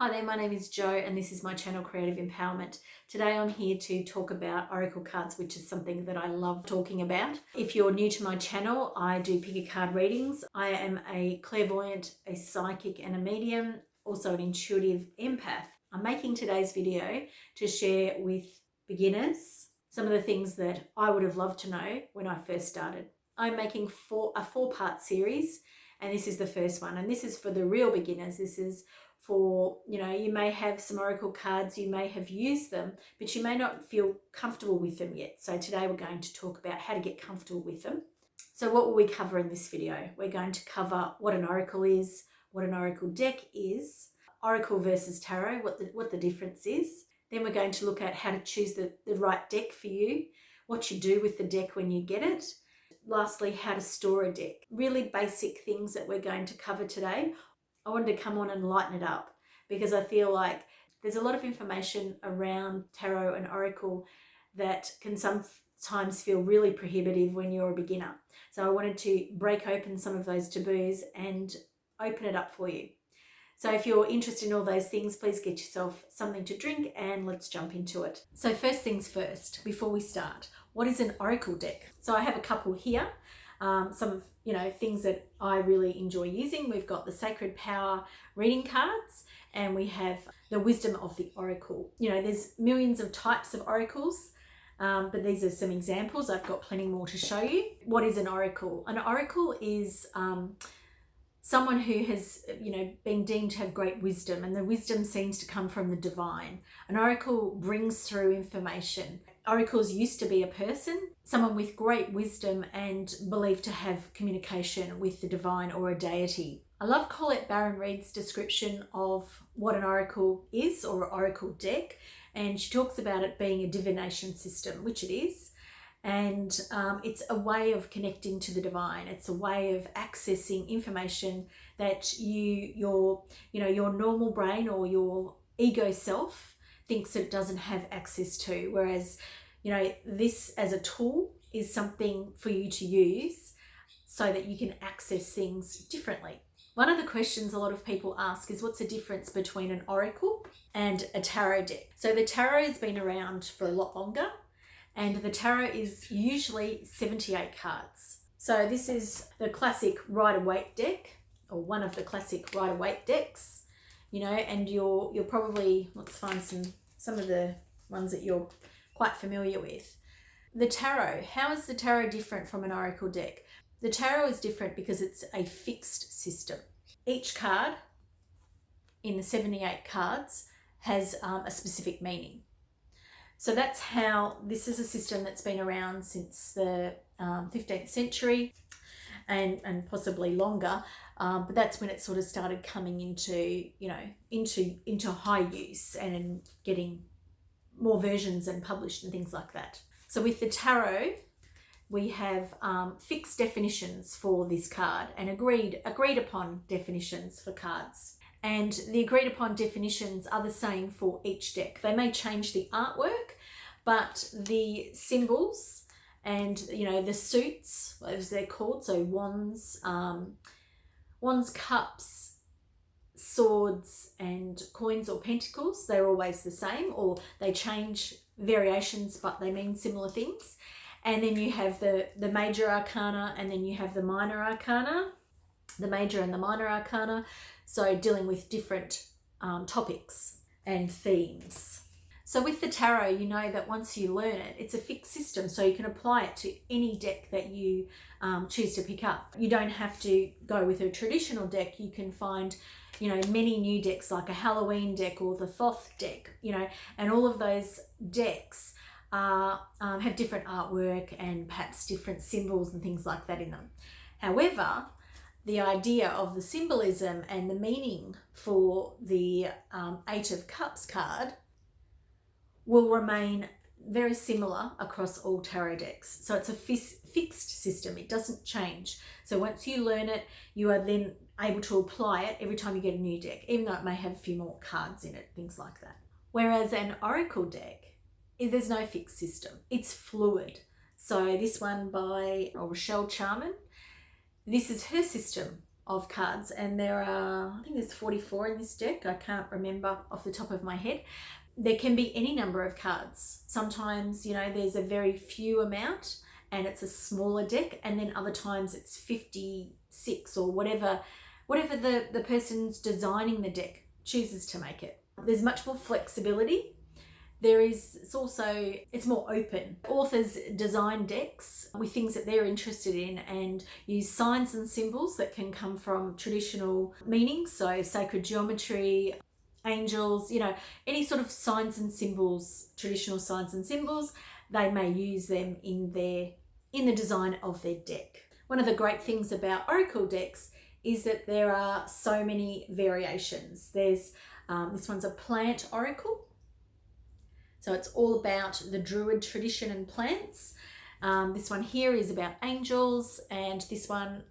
Hi there, my name is Jo and this is my channel Creative Empowerment. Today I'm here to talk about Oracle cards, which is something that I love talking about. If you're new to my channel, I do pick a card readings. I am a clairvoyant, a psychic and a medium, also an intuitive empath. I'm making today's video to share with beginners some of the things that I would have loved to know when I first started. I'm making a four-part series and this is the first one, and this is for the real beginners. This is for, you may have some Oracle cards, you may have used them, but you may not feel comfortable with them yet. So today we're going to talk about how to get comfortable with them. So what will we cover in this video? We're going to cover what an Oracle is, what an Oracle deck is, Oracle versus Tarot, what the difference is. Then we're going to look at how to choose the right deck for you, what you do with the deck when you get it. Lastly, how to store a deck. Really basic things that we're going to cover today. I wanted to come on and lighten it up because I feel like there's a lot of information around tarot and oracle that can sometimes feel really prohibitive when you're a beginner. So I wanted to break open some of those taboos and open it up for you. So if you're interested in all those things, please get yourself something to drink and let's jump into it. So first things first, before we start, what is an oracle deck? So I have a couple here. Some of things that I really enjoy using. We've got the Sacred Power reading cards and we have the Wisdom of the Oracle. There's millions of types of oracles, but these are some examples. I've got plenty more to show you. What is an oracle? An oracle is someone who has been deemed to have great wisdom, and the wisdom seems to come from the divine. An oracle brings through information. Oracles used to be a person, someone with great wisdom and believed to have communication with the divine or a deity. I love Colette Baron Reid's description of what an oracle is, or an oracle deck, and she talks about it being a divination system, which it is. And it's a way of connecting to the divine. It's a way of accessing information that your normal brain or your ego self thinks it doesn't have access to. Whereas, this as a tool is something for you to use so that you can access things differently. One of the questions a lot of people ask is, what's the difference between an oracle and a tarot deck? So the tarot has been around for a lot longer, and the tarot is usually 78 cards. So this is the classic Rider-Waite deck, or one of the classic Rider-Waite decks, and you're probably, let's find some of the ones that you're quite familiar with. The tarot, how is the tarot different from an oracle deck? The tarot is different because it's a fixed system. Each card in the 78 cards has a specific meaning. So that's how this is a system that's been around since the 15th century and possibly longer. But that's when it sort of started coming into high use and getting more versions and published and things like that. So with the tarot, we have fixed definitions for this card and agreed upon definitions for cards. And the agreed upon definitions are the same for each deck. They may change the artwork, but the symbols and, the suits, as they're called, so wands, cups, swords and coins or pentacles, they're always the same, or they change variations, but they mean similar things. And then you have the major arcana, and then you have the minor arcana, the major and the minor arcana. So dealing with different topics and themes. So with the tarot, you know that once you learn it, it's a fixed system, so you can apply it to any deck that you choose to pick up. You don't have to go with a traditional deck. You can find, many new decks like a Halloween deck or the Thoth deck, and all of those decks have different artwork and perhaps different symbols and things like that in them. However, the idea of the symbolism and the meaning for the Eight of Cups card will remain very similar across all tarot decks. So it's a fixed system. It doesn't change. So once you learn it, you are then able to apply it every time you get a new deck, even though it may have a few more cards in it, things like that. Whereas an oracle deck, there's no fixed system. It's fluid. So this one by Rochelle Charman, this is her system. of cards, and there are, I think there's 44 in this deck. I can't remember off the top of my head. There can be any number of cards. Sometimes, you know, there's a very few amount and it's a smaller deck, and then other times it's 56 or whatever the person's designing the deck chooses to make it. There's much more flexibility. It's more open. Authors design decks with things that they're interested in and use signs and symbols that can come from traditional meanings, so sacred geometry, angels, you know, any sort of signs and symbols, traditional signs and symbols, they may use them in the design of their deck. One of the great things about oracle decks is that there are so many variations. There's this one's a plant oracle. So it's all about the Druid tradition and plants. This one here is about angels, and this one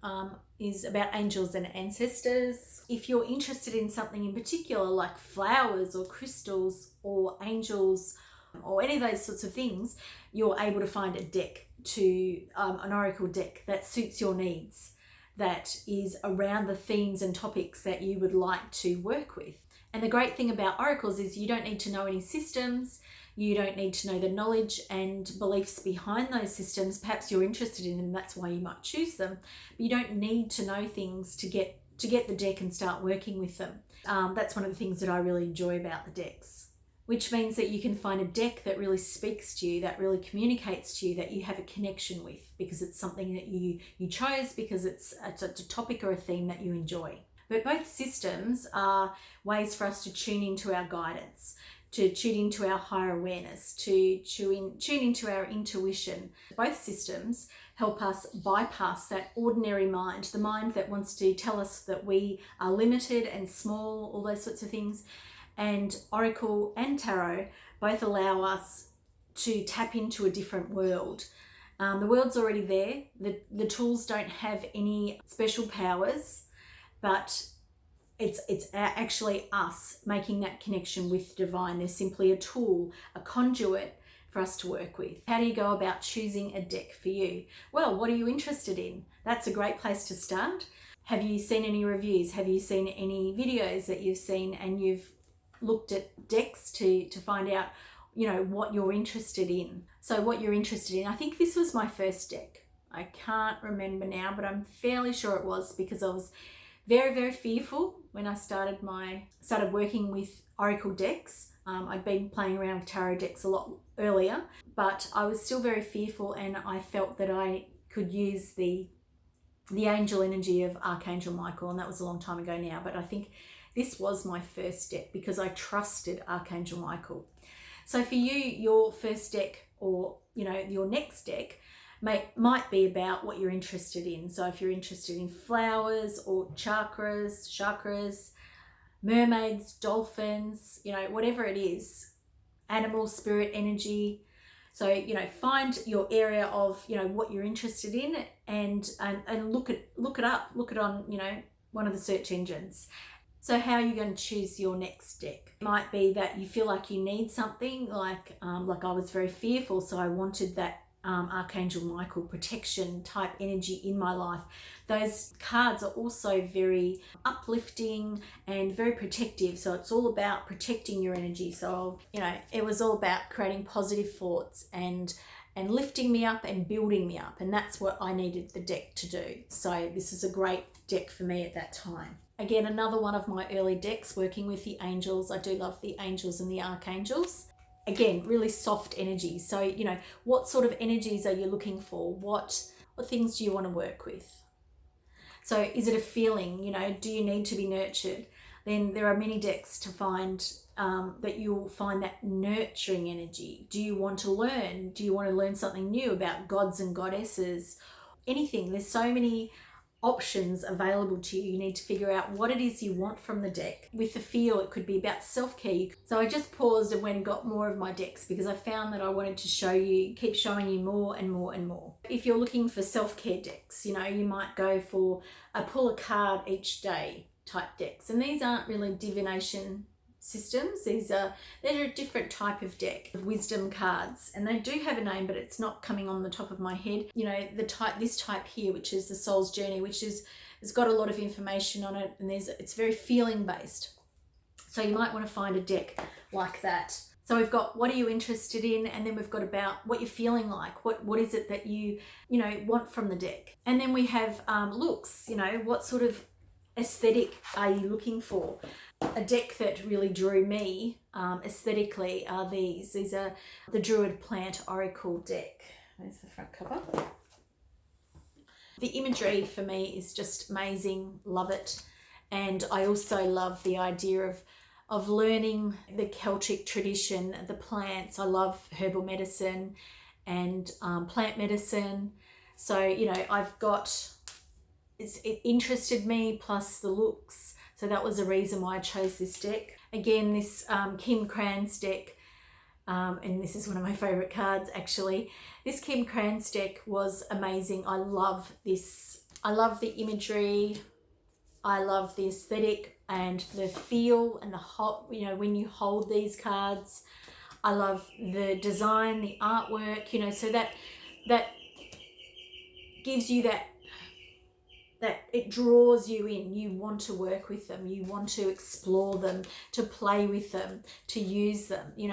is about angels and ancestors. If you're interested in something in particular, like flowers or crystals or angels or any of those sorts of things, you're able to find a deck an oracle deck that suits your needs, that is around the themes and topics that you would like to work with. And the great thing about oracles is you don't need to know any systems. You don't need to know the knowledge and beliefs behind those systems. Perhaps you're interested in them, that's why you might choose them. But you don't need to know things to get the deck and start working with them. That's one of the things that I really enjoy about the decks, which means that you can find a deck that really speaks to you, that really communicates to you, that you have a connection with, because it's something that you chose, because it's a topic or a theme that you enjoy. But both systems are ways for us to tune into our guidance, to tune into our higher awareness, to tune into our intuition. Both systems help us bypass that ordinary mind, the mind that wants to tell us that we are limited and small, all those sorts of things. And Oracle and Tarot both allow us to tap into a different world. The world's already there. The tools don't have any special powers, but it's actually us making that connection with the divine. They're simply a tool, a conduit for us to work with. How do you go about choosing a deck for you? Well, what are you interested in? That's a great place to start. Have you seen any reviews? Have you seen any videos that you've seen and you've looked at decks to find out, you know, what you're interested in? So what you're interested in, I think this was my first deck. I can't remember now, but I'm fairly sure it was, because I was very, very fearful when I started working with oracle decks. I'd been playing around with tarot decks a lot earlier, but I was still very fearful, and I felt that I could use the angel energy of Archangel Michael, and that was a long time ago now, but I think this was my first deck because I trusted Archangel Michael. So for you, your first deck, or you know, your next deck might be about what you're interested in. So if you're interested in flowers or chakras, mermaids, dolphins, you know, whatever it is, animal spirit energy. So, you know, find your area of, you know, what you're interested in, and look it up, look it on, you know, one of the search engines. So how are you going to choose your next deck? It might be that you feel like you need something, like I was very fearful, so I wanted that Archangel Michael protection type energy in my life. Those cards are also very uplifting and very protective, so it's all about protecting your energy. So, you know, it was all about creating positive thoughts and lifting me up and building me up, and that's what I needed the deck to do. So this is a great deck for me at that time. Again, another one of my early decks working with the angels. I do love the angels and the archangels. Again, really soft energy. So, you know, what sort of energies are you looking for? What things do you want to work with? So is it a feeling, you know, do you need to be nurtured? Then there are many decks to find that you'll find that nurturing energy. Do you want to learn? Do you want to learn something new about gods and goddesses? Anything. There's so many options available to you. You need to figure out what it is you want from the deck. With the feel, it could be about self-care. So I just paused and went and got more of my decks because I found that I wanted to keep showing you more and more and more. If you're looking for self-care decks, you know, you might go for a pull a card each day type decks, and these aren't really divination systems. They're a different type of deck of wisdom cards, and they do have a name, but it's not coming on the top of my head. You know, this type here, which is the Soul's Journey, which is It's got a lot of information on it, and it's very feeling based. So you might want to find a deck like that. So we've got what are you interested in, and then we've got about what you're feeling like. What is it that you want from the deck? And then we have looks. What sort of aesthetic are you looking for? A deck that really drew me aesthetically are these. These are the Druid Plant Oracle deck. There's the front cover. The imagery for me is just amazing. Love it. And I also love the idea of learning the Celtic tradition, the plants. I love herbal medicine and plant medicine. So, it interested me, plus the looks. So that was a reason why I chose this deck. Again, this Kim Krans deck, and this is one of my favorite cards actually. This Kim Krans deck was amazing. I love this. I love the imagery. I love the aesthetic and the feel and the when you hold these cards. I love the design, the artwork, so that gives you that it draws you in. You want to work with them, you want to explore them, to play with them, to use them. You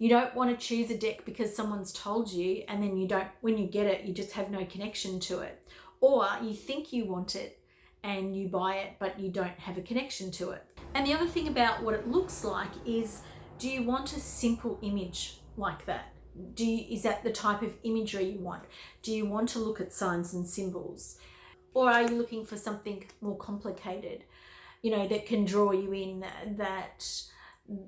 don't want to choose a deck because someone's told you, and then when you get it, you just have no connection to it. Or you think you want it and you buy it, but you don't have a connection to it. And the other thing about what it looks like is, do you want a simple image like that? Is that the type of imagery you want? Do you want to look at signs and symbols? Or are you looking for something more complicated, that can draw you in, that,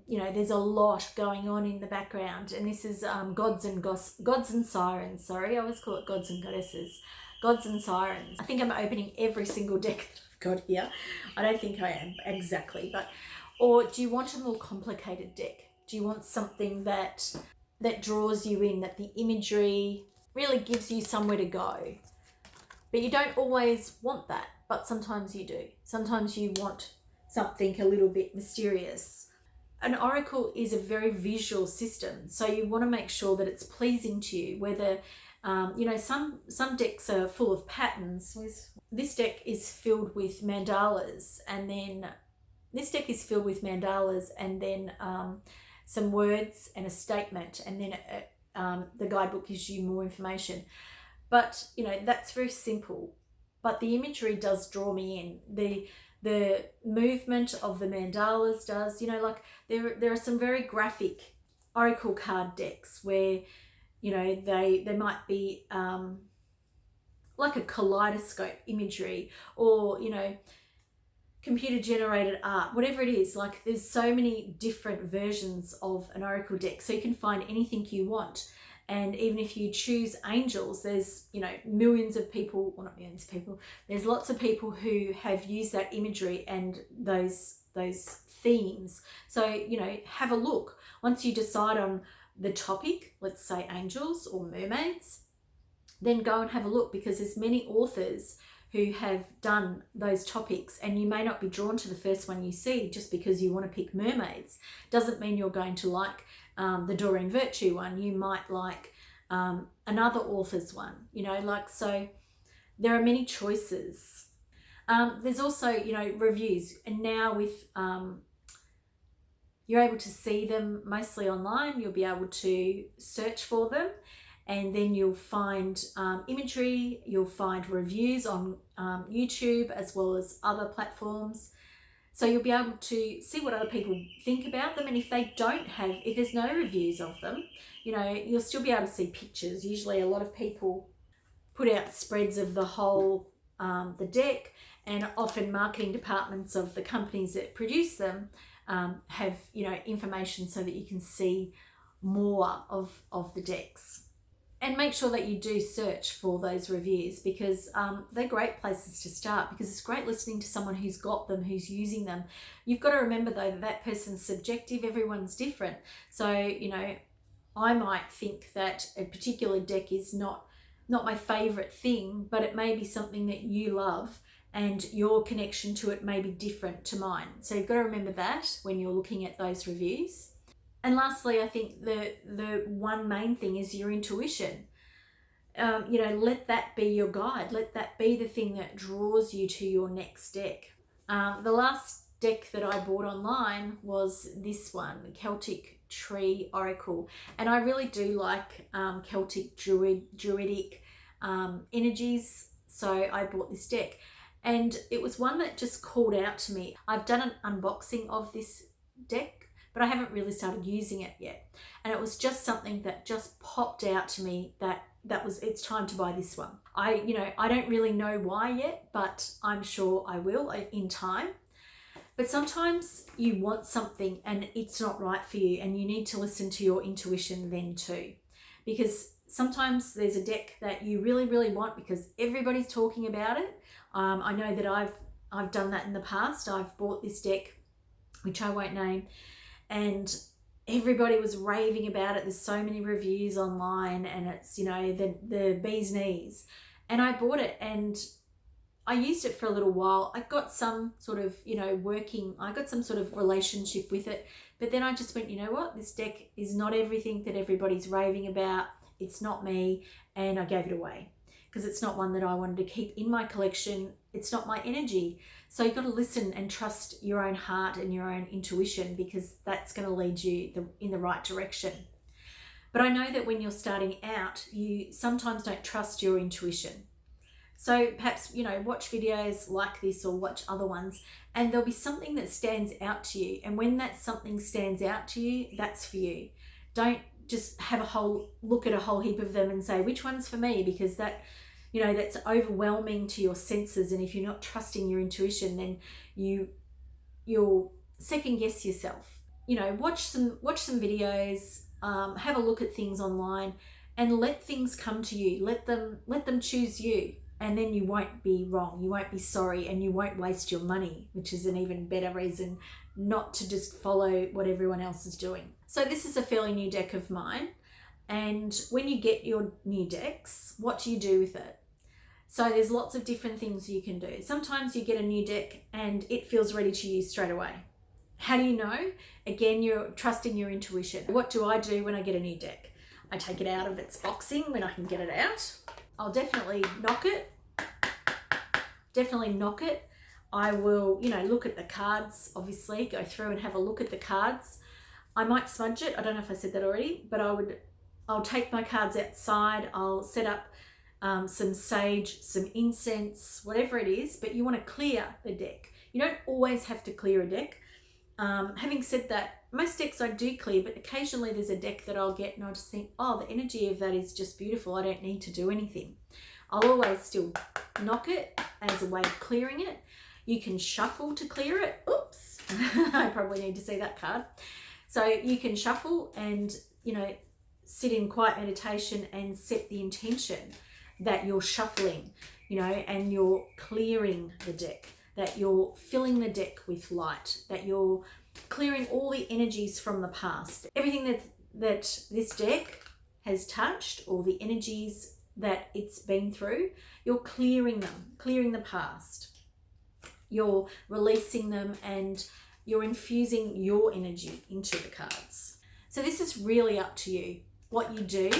there's a lot going on in the background? And this is gods and sirens. Sorry, I always call it gods and goddesses. Gods and sirens. I think I'm opening every single deck that I've got here. I don't think I am exactly, or do you want a more complicated deck? Do you want something that draws you in, that the imagery really gives you somewhere to go? But you don't always want that, but sometimes you do. Sometimes you want something a little bit mysterious. An oracle is a very visual system, so you want to make sure that it's pleasing to you, whether some decks are full of patterns. This deck is filled with mandalas, and then some words and a statement, and then the guidebook gives you more information. But that's very simple, but the imagery does draw me in. The movement of the mandalas does. There are some very graphic oracle card decks where they might be like a kaleidoscope imagery, or computer generated art, whatever it is. There's so many different versions of an oracle deck, so you can find anything you want. And even if you choose angels, there's millions of people, well, not millions of people, there's lots of people who have used that imagery and those themes. So have a look. Once you decide on the topic, let's say angels or mermaids, then go and have a look, because there's many authors who have done those topics, and you may not be drawn to the first one you see just because you want to pick mermaids. Doesn't mean you're going to like the Doreen Virtue one. You might like another author's one, so there are many choices. There's also, reviews, and now with you're able to see them mostly online. You'll be able to search for them, and then you'll find imagery, you'll find reviews on YouTube as well as other platforms. So you'll be able to see what other people think about them. And if there's no reviews of them, you'll still be able to see pictures. Usually a lot of people put out spreads of the whole, the deck, and often marketing departments of the companies that produce them have, information so that you can see more of the decks. And make sure that you do search for those reviews, because they're great places to start, because it's great listening to someone who's got them, who's using them. You've got to remember though that person's subjective, everyone's different. So, I might think that a particular deck is not my favorite thing, but it may be something that you love, and your connection to it may be different to mine. So you've got to remember that when you're looking at those reviews. And lastly, I think the one main thing is your intuition. let that be your guide. Let that be the thing that draws you to your next deck. The last deck that I bought online was this one, the Celtic Tree Oracle. And I really do like Celtic Druidic energies. So I bought this deck. And it was one that just called out to me. I've done an unboxing of this deck, but I haven't really started using it yet. And it was just something that just popped out to me that was, it's time to buy this one. I don't really know why yet, but I'm sure I will in time. But sometimes you want something and it's not right for you, and you need to listen to your intuition then too. Because sometimes there's a deck that you really, really want because everybody's talking about it. I know that I've done that in the past. I've bought this deck, which I won't name, and everybody was raving about it. There's so many reviews online, and it's, the bee's knees. And I bought it and I used it for a little while. I got some sort of, I got some sort of relationship with it. But then I just went, you know what? This deck is not everything that everybody's raving about. It's not me. And I gave it away because it's not one that I wanted to keep in my collection. It's not my energy. So you've got to listen and trust your own heart and your own intuition, because that's going to lead you in the right direction. But I know that when you're starting out, you sometimes don't trust your intuition. So perhaps, watch videos like this or watch other ones, and there'll be something that stands out to you. And when that something stands out to you, that's for you. Don't just have look at a whole heap of them and say, which one's for me? Because that's overwhelming to your senses. And if you're not trusting your intuition, then you'll second guess yourself. Watch some videos, have a look at things online, and let things come to you. Let them choose you. And then you won't be wrong, you won't be sorry, and you won't waste your money, which is an even better reason not to just follow what everyone else is doing. So this is a fairly new deck of mine. And when you get your new decks, what do you do with it? So there's lots of different things you can do. Sometimes you get a new deck and it feels ready to use straight away. How do you know? Again, you're trusting your intuition. What do I do when I get a new deck? I take it out of its boxing when I can get it out. I'll definitely knock it. I will, look at the cards, obviously, go through and have a look at the cards. I might smudge it. I don't know if I said that already, but I'll take my cards outside. I'll set up some sage, some incense, whatever it is, but you want to clear the deck. You don't always have to clear a deck. Having said that, most decks I do clear, but occasionally there's a deck that I'll get and I'll just think, oh, the energy of that is just beautiful. I don't need to do anything. I'll always still knock it as a way of clearing it. You can shuffle to clear it. Oops, I probably need to see that card. So you can shuffle and, sit in quiet meditation and set the intention that you're shuffling, and you're clearing the deck, that you're filling the deck with light, that you're clearing all the energies from the past. Everything that this deck has touched, all the energies that it's been through, you're clearing them, clearing the past. You're releasing them and you're infusing your energy into the cards. So this is really up to you, what you do.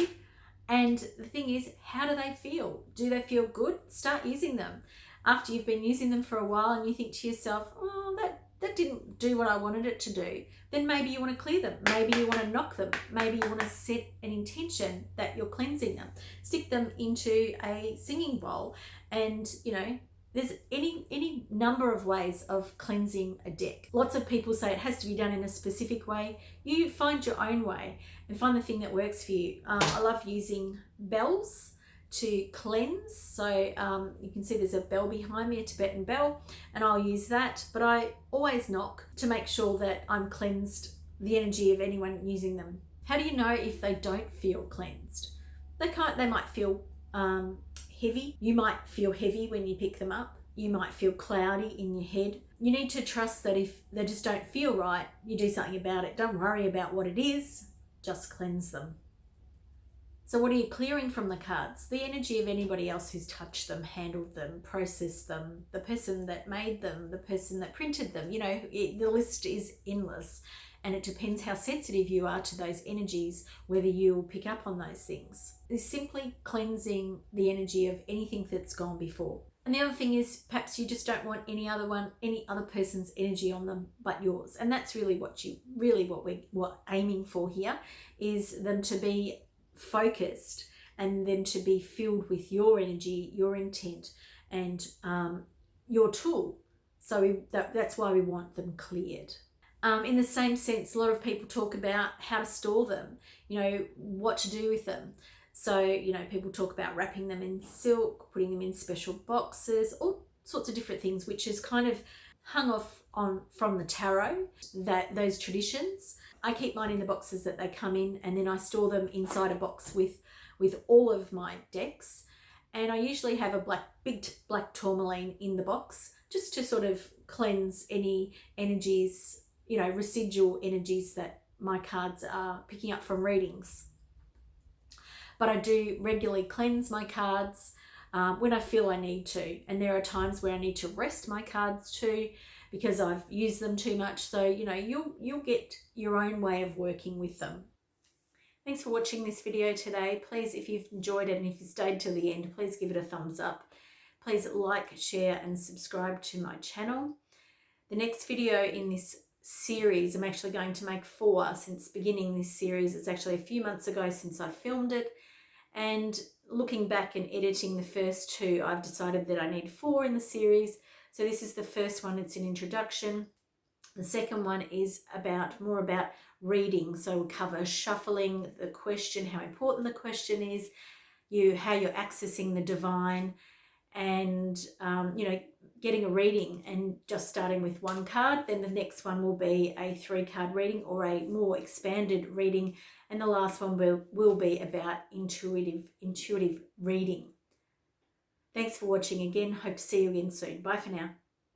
And the thing is, how do they feel? Do they feel good? Start using them. After you've been using them for a while and you think to yourself, oh, that didn't do what I wanted it to do, then maybe you want to clear them. Maybe you want to knock them. Maybe you want to set an intention that you're cleansing them. Stick them into a singing bowl, and there's any number of ways of cleansing a deck. Lots of people say it has to be done in a specific way. You find your own way and find the thing that works for you. I love using bells to cleanse. So you can see there's a bell behind me, a Tibetan bell, and I'll use that. But I always knock to make sure that I'm cleansed the energy of anyone using them. How do you know if they don't feel cleansed? They might feel heavy. You might feel heavy when you pick them up. You might feel cloudy in your head. You need to trust that if they just don't feel right, you do something about it. Don't worry about what it is, just cleanse them. So what are you clearing from the cards? The energy of anybody else who's touched them, handled them, processed them, the person that made them, the person that printed them. The list is endless. And it depends how sensitive you are to those energies, whether you'll pick up on those things. It's simply cleansing the energy of anything that's gone before. And the other thing is, perhaps you just don't want any other person's energy on them but yours. And that's really what we're aiming for here, is them to be focused and them to be filled with your energy, your intent, and your tool. So that's why we want them cleared. In the same sense, a lot of people talk about how to store them, what to do with them. So, people talk about wrapping them in silk, putting them in special boxes, all sorts of different things, which is kind of hung off from the tarot, those traditions. I keep mine in the boxes that they come in, and then I store them inside a box with all of my decks. And I usually have a big black tourmaline in the box, just to sort of cleanse any energies, residual energies that my cards are picking up from readings. But I do regularly cleanse my cards when I feel I need to. And there are times where I need to rest my cards too, because I've used them too much. So, you'll get your own way of working with them. Thanks for watching this video today. Please, if you've enjoyed it and if you stayed till the end, please give it a thumbs up. Please like, share and subscribe to my channel. The next video in this series, I'm actually going to make 4 since beginning this series. It's actually a few months ago since I filmed it. And looking back and editing the first 2, I've decided that I need 4 in the series. So this is the first one, it's an introduction. The second one is more about reading. So we'll cover shuffling the question, how important the question is, how you're accessing the divine, and getting a reading and just starting with 1 card. Then the next one will be a 3-card reading or a more expanded reading, and the last one will be about intuitive reading. Thanks for watching again. Hope to see you again soon. Bye for now.